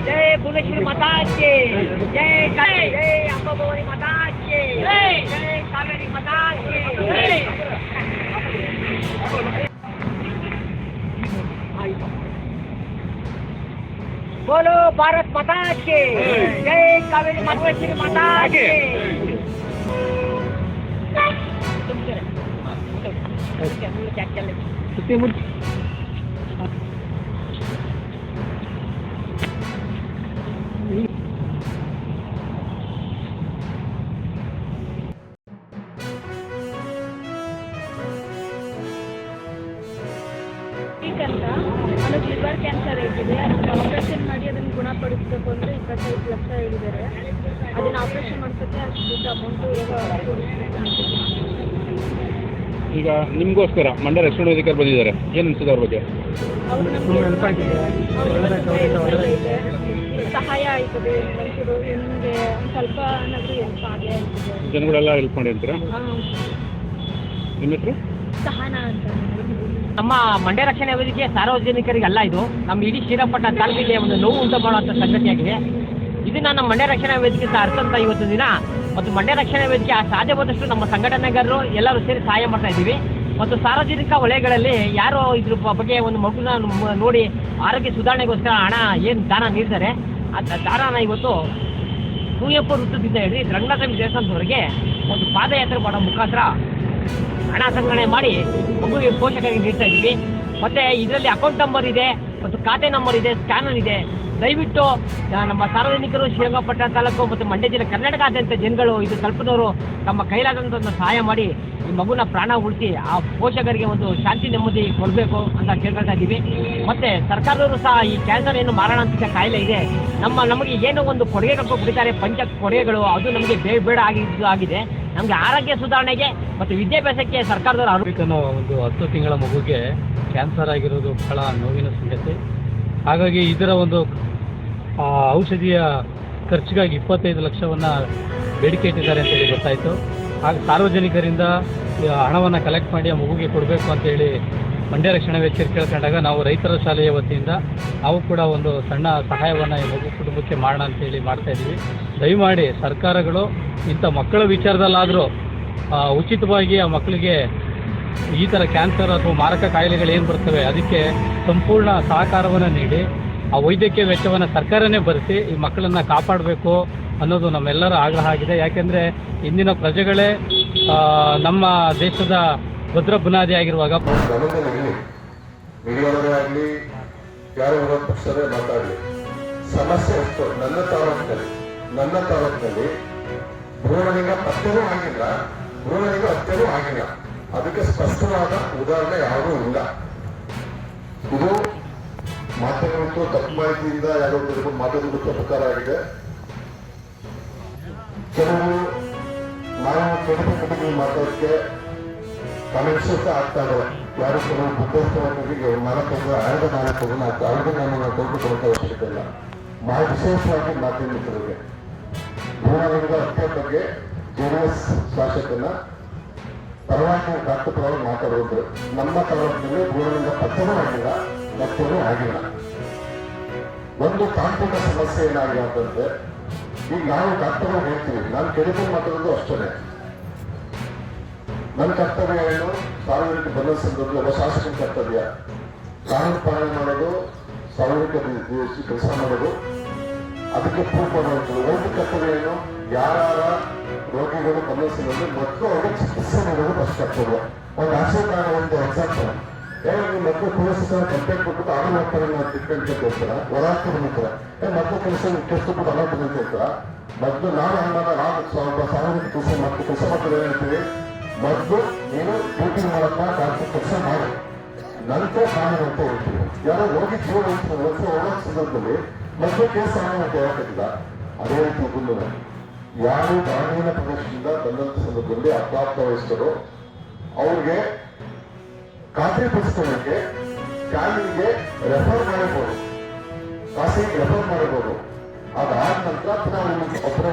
जय भुवनेश्वरी माता की जय, जय अंबाभवानी माता की जय, जय कावेरी माता की जय। बोलो भारत माता की जय, कावेरी भुवनेश्वरी माता की। ಅಂತ ನನಗೆ ಲಿವರ್ ಕ್ಯಾನ್ಸರ್ ಆಗಿದೆ. ಅದನ್ನು ಆಪ್ರೇಷನ್ ಮಾಡಿ ಅದನ್ನು ಗುಣಪಡಿಸಬೇಕು ಅಂದರೆ 25 ಲಕ್ಷ ಹೇಳಿದ್ದಾರೆ. ಅದನ್ನು ಆಪ್ರೇಷನ್ ಮಾಡಿಸೋಕ್ಕೆ ಅಷ್ಟು ದುಡ್ಡು ಅಮೌಂಟು ಈಗ ನಿಮಗೋಸ್ಕರ ಮಂಡ್ಯ ರಕ್ಷಣಾ ವೇದಿಕೆಯವರು ಬಂದಿದ್ದಾರೆ, ಏನು ಅನಿಸ್ತದೆ ಅವ್ರ ಬಗ್ಗೆ? ಸಹಾಯ ಆಯ್ತದೆ, ಮನುಷ್ಯರು ನಿಮಗೆ ಸ್ವಲ್ಪ ಏನಾದರೂ ಹೆಲ್ಪ್ ಆಗೇ ಆಗ್ತದೆ. ಜನಗಳೆಲ್ಲ ಹೆಲ್ಪ್ ಮಾಡಿ ಅಂತೀರಾ? ನಿಮ್ಮ ಹೆಸರು? ಸಹನಾ ಅಂತ. ನಮ್ಮ ಮಂಡ್ಯ ರಕ್ಷಣಾ ವೇದಿಕೆ ಸಾರ್ವಜನಿಕರಿಗಲ್ಲ, ಇದು ನಮ್ಮ ಇಡೀ ಶ್ರೀರಂಗಪಟ್ಟಣ ತಾಲೂಕಿಗೆ ಒಂದು ನೋವು ಉಂಟು ಮಾಡುವಂಥ ಸಂಗತಿಯಾಗಿದೆ. ಇದನ್ನು ನಮ್ಮ ಮಂಡ್ಯ ರಕ್ಷಣಾ ವೇದಿಕೆ ಅರ್ಥಂತ ಇವತ್ತು ದಿನ ಮತ್ತು ಮಂಡ್ಯ ರಕ್ಷಣಾ ವೇದಿಕೆ ಸಾಧ್ಯವಾದಷ್ಟು ನಮ್ಮ ಸಂಘಟನೆಗಾರರು ಎಲ್ಲರೂ ಸೇರಿ ಸಹಾಯ ಮಾಡ್ತಾ ಇದ್ದೀವಿ. ಮತ್ತು ಸಾರ್ವಜನಿಕ ವಲಯಗಳಲ್ಲಿ ಯಾರೋ ಇದ್ರ ಬಗ್ಗೆ ಒಂದು ಮಗುನ ನೋಡಿ ಆರೋಗ್ಯ ಸುಧಾರಣೆಗೋಸ್ಕರ ಹಣ ಏನು ದಾನ ನೀಡಿದ್ದಾರೆ, ಆ ದಾನನ ಇವತ್ತು ಕುವೆಂಪು ವೃತ್ತದಿಂದ ಹಿಡಿದು ರಂಗನಾಥ ದೇವಸ್ಥಾನದವರೆಗೆ ಒಂದು ಪಾದಯಾತ್ರೆ ಮಾಡೋ ಮುಖಾಂತರ ಹಣ ಸಂಗ್ರಹಣೆ ಮಾಡಿ ಮಗುವಿಗೆ ಪೋಷಕರಿಗೆ ನೀಡ್ತಾ ಇದ್ದೀವಿ. ಮತ್ತು ಇದರಲ್ಲಿ ಅಕೌಂಟ್ ನಂಬರ್ ಇದೆ ಮತ್ತು ಖಾತೆ ನಂಬರ್ ಇದೆ, ಸ್ಕ್ಯಾನರ್ ಇದೆ. ದಯವಿಟ್ಟು ನಮ್ಮ ಸಾರ್ವಜನಿಕರು ಶ್ರೀರಂಗಪಟ್ಟಣ ತಾಲೂಕು ಮತ್ತು ಮಂಡ್ಯ ಜಿಲ್ಲೆ ಕರ್ನಾಟಕಾದ್ಯಂತ ಜನಗಳು ಇದು ತಲುಪಿದವರು ತಮ್ಮ ಕೈಲಾದಂಥ ಸಹಾಯ ಮಾಡಿ ಈ ಮಗುನ ಪ್ರಾಣ ಉಳಿಸಿ ಆ ಪೋಷಕರಿಗೆ ಒಂದು ಶಾಂತಿ ನೆಮ್ಮದಿ ಕೊಡಬೇಕು ಅಂತ ಕೇಳ್ಕೊಳ್ತಾ ಇದ್ದೀವಿ. ಮತ್ತು ಸರ್ಕಾರದವರು ಸಹ ಈ ಕ್ಯಾನ್ಸರ್ ಏನು ಮಾರಣಾಂತಿಕ ಕಾಯಿಲೆ ಇದೆ, ನಮಗೆ ಏನು ಒಂದು ಕೊಡುಗೆಗಳು ಬಿಡ್ತಾರೆ, ಪಂಚ ಕೊಡುಗೆಗಳು, ಅದು ನಮಗೆ ಬೇಡ ಆಗಿದೆ. ನಮಗೆ ಆರೋಗ್ಯ ಸುಧಾರಣೆಗೆ ಮತ್ತು ವಿದ್ಯಾಭ್ಯಾಸಕ್ಕೆ ಸರ್ಕಾರದವರು ಒಂದು 10 ತಿಂಗಳ ಮಗುಗೆ ಕ್ಯಾನ್ಸರ್ ಆಗಿರೋದು ಬಹಳ ನೋವಿನ ಸಂಗತಿ. ಹಾಗಾಗಿ ಇದರ ಒಂದು ಔಷಧಿಯ ಖರ್ಚಿಗಾಗಿ 25 ಲಕ್ಷವನ್ನು ಬೇಡಿಕೆ ಇಟ್ಟಿದ್ದಾರೆ ಅಂತೇಳಿ ಗೊತ್ತಾಯಿತು. ಹಾಗೆ ಸಾರ್ವಜನಿಕರಿಂದ ಹಣವನ್ನು ಕಲೆಕ್ಟ್ ಮಾಡಿ ಆ ಮಗುಗೆ ಕೊಡಬೇಕು ಅಂತೇಳಿ ಮಂಡ್ಯ ರಕ್ಷಣಾ ವೇದಿಕೆ ಕೇಳ್ಕೊಂಡಾಗ ನಾವು ರೈತರ ಶಾಲೆಯ ವತಿಯಿಂದ ನಾವು ಕೂಡ ಒಂದು ಸಣ್ಣ ಸಹಾಯವನ್ನು ಈ ಮಗು ಕುಟುಂಬಕ್ಕೆ ಮಾಡೋಣ ಅಂತೇಳಿ ಮಾಡ್ತಾಯಿದ್ದೀವಿ. ದಯಮಾಡಿ ಸರ್ಕಾರಗಳು ಇಂಥ ಮಕ್ಕಳ ವಿಚಾರದಲ್ಲಾದರೂ ಉಚಿತವಾಗಿ ಆ ಮಕ್ಕಳಿಗೆ ಈ ಥರ ಕ್ಯಾನ್ಸರ್ ಅಥವಾ ಮಾರಕ ಕಾಯಿಲೆಗಳು ಏನು ಬರ್ತವೆ ಅದಕ್ಕೆ ಸಂಪೂರ್ಣ ಸಹಕಾರವನ್ನು ನೀಡಿ ಆ ವೈದ್ಯಕೀಯ ವೆಚ್ಚವನ್ನು ಸರ್ಕಾರನೇ ಭರಿಸಿ ಈ ಮಕ್ಕಳನ್ನು ಕಾಪಾಡಬೇಕು ಅನ್ನೋದು ನಮ್ಮೆಲ್ಲರ ಆಗ್ರಹ ಆಗಿದೆ. ಯಾಕೆಂದರೆ ಇಂದಿನ ಪ್ರಜೆಗಳೇ ನಮ್ಮ ದೇಶದ ಭದ್ರ ಬುನಾದಿ ಆಗಿರುವಾಗ ಮೀಡಿಯಾವರೇ ಆಗಲಿ ಯಾರೋ ವಿರೋಧ ಪಕ್ಷವೇ ಮಾತಾಡಲಿ, ಸಮಸ್ಯೆ ಎಷ್ಟು ನನ್ನ ತಾಲೂಕಿನಲ್ಲಿ ಭ್ರೂಣಲಿಂಗ ಪತ್ತೆನೂ ಆಗಿಲ್ಲ, ಭ್ರೂಣಲಿಂಗ ಹತ್ಯೆನೂ ಆಗಿಲ್ಲ. ಅದಕ್ಕೆ ಸ್ಪಷ್ಟವಾದ ಉದಾಹರಣೆ ಯಾವುದೂ ಇಲ್ಲ. ಇದು ಮಾಧ್ಯಮಗಳು ತಪ್ಪು ಮಾಹಿತಿಯಿಂದ ಯಾರೋ ಮಾತಾಡೋದಕ್ಕೆ ಪ್ರಕಾರ ಆಗಿದೆ. ಕೆಲವರು ನಾವು ಕೆಡಕು ಮಾತಾಡೋಕ್ಕೆ ಕಮೆಂಟ್ಸ್ ಆಗ್ತಾ ಇದ್ದಾರೆ. ಯಾರು ಕೆಲವು ಬುದ್ಧಸ್ಥರಿಗೆ ನಾಲ್ಕು ಅವ್ರಿಗೆ ನಾನು ತೆಗೆದುಕೊಳ್ಳುವಂತ ಅವಶ್ಯಕತೆ ಇಲ್ಲ. ವಿಶೇಷವಾಗಿ ಮಾಧ್ಯಮ ಮಿತ್ರರಿಗೆ ಭ್ರೂಣಲಿಂಗ ಹತ್ಯೆ ಬಗ್ಗೆ JDS ಶಾಸಕನ ಪರವಾಗಿ ಡಾಕ್ಟರ್ ಪರವಾಗಿ ಮಾತಾಡೋದು. ನಮ್ಮ ತಾಲೂಕಿನಲ್ಲಿ ಭ್ರೂಣಲಿಂಗ ಪತ್ತೆನೂ ಆಗಿಲ್ಲ, ಹತ್ಯೆನೂ ಆಗಿಲ್ಲ. ಒಂದು ತಾಂತ್ರಿಕ ಸಮಸ್ಯೆ ಏನಾಗಿದೆ ಅಂತಂದ್ರೆ, ಈಗ ನಾವು ಡಾಕ್ಟರ್ಗಳು ಹೇಳ್ತೀವಿ, ನಾನು ಕೆಡಿಕೊಂಡು ಮಾತಾಡೋದು ಅಷ್ಟೇ. ನನ್ನ ಕರ್ತವ್ಯ ಏನು? ಸಾರ್ವಜನಿಕ ಬಂದ ಸಂದರ್ಭದಲ್ಲಿ ಒಬ್ಬ ಶಾಸಕನ ಕರ್ತವ್ಯ ಕಾನೂನು ಪಾಲನೆ ಮಾಡೋದು, ಸಾರ್ವಜನಿಕ ಕೆಲಸ ಮಾಡೋದು, ಅದಕ್ಕೆ ಪ್ರೂಫ್ ಮಾಡುವಂಥದ್ದು. ಒಂದು ಕರ್ತವ್ಯ ಏನು? ಯಾರ ರೋಗಿಗಳು ಬಂದ ಸಂದರ್ಭದಲ್ಲಿ ಮೊದಲು ಅವ್ರಿಗೆ ಚಿಕಿತ್ಸೆ ನೀಡೋದು ಅಷ್ಟು ಕರ್ತವ್ಯ. ಒಂದು ಆಶೀರ್ವಾದ ಒಂದು ಎಕ್ಸಾಂಪಲ್, ನೀವು ಮಕ್ಕಳು ಪೊಲೀಸ್ ಕಂಪ್ಲೇಂಟ್ ಕೊಟ್ಬಿಟ್ಟು ಆರು ಹೋಗ್ತಾರೆ ಟ್ರೀಟ್ಮೆಂಟ್ ಹೋಗ್ತಾರ, ಹೊರಾಗ್ತಾರೆ ಮಕ್ಕಳು ಕೆಲಸ ಕೆಲ್ಸಬಿಟ್ಟು ಅಲರ್ಟ್ ನಿಂತಿರ್ತಾರ. ಮೊದಲು ನಾವು ಹಂಗಲ್ಲ, ನಾವು ಸಾರ್ವಜನಿಕ ಕೆಲಸ ಮಾಡ್ತಾರೆ ಹೇಳ್ತೀವಿ. ಮೊದಲು ನೀನು ಡ್ಯೂಟಿ ಮಾಡಪ್ಪ, ಡಾಕ್ಟರ್ ಕೆಲಸ ಮಾಡಿ, ನಂತರ ಕಾನೂನು ಅಂತ ಹೇಳ್ತೀವಿ. ಯಾರೋ ರೋಗಿ ಜೀವ ಹೋಗೋ ಸಂದರ್ಭದಲ್ಲಿ ಮೊದಲು ಕೇಸ್ ಕಾನೂನು ಅಂತ ಹೇಳಕ್ಕಿಲ್ಲ. ಅದೇ ರೀತಿ ಬಂದು ಯಾರು ಗ್ರಾಮೀಣ ಪ್ರದೇಶದಿಂದ ಬಂದಂತ ಸಂದರ್ಭದಲ್ಲಿ ಅಪ್ರಾಪ್ತ ವಯಸ್ಕರು ಅವ್ರಿಗೆ ಖಾತ್ರಿಪಡಿಸ್ಕೊಳ್ಳೋಕ್ಕೆ ಕ್ಯಾನ್ಗೆ ರೆಫರ್ ಮಾಡಬಹುದು, ಖಾಸಗಿ ರೆಫರ್ ಮಾಡಬಹುದು. ಅದಾದ ನಂತರ ಪುನಃ ಒಬ್ಬರ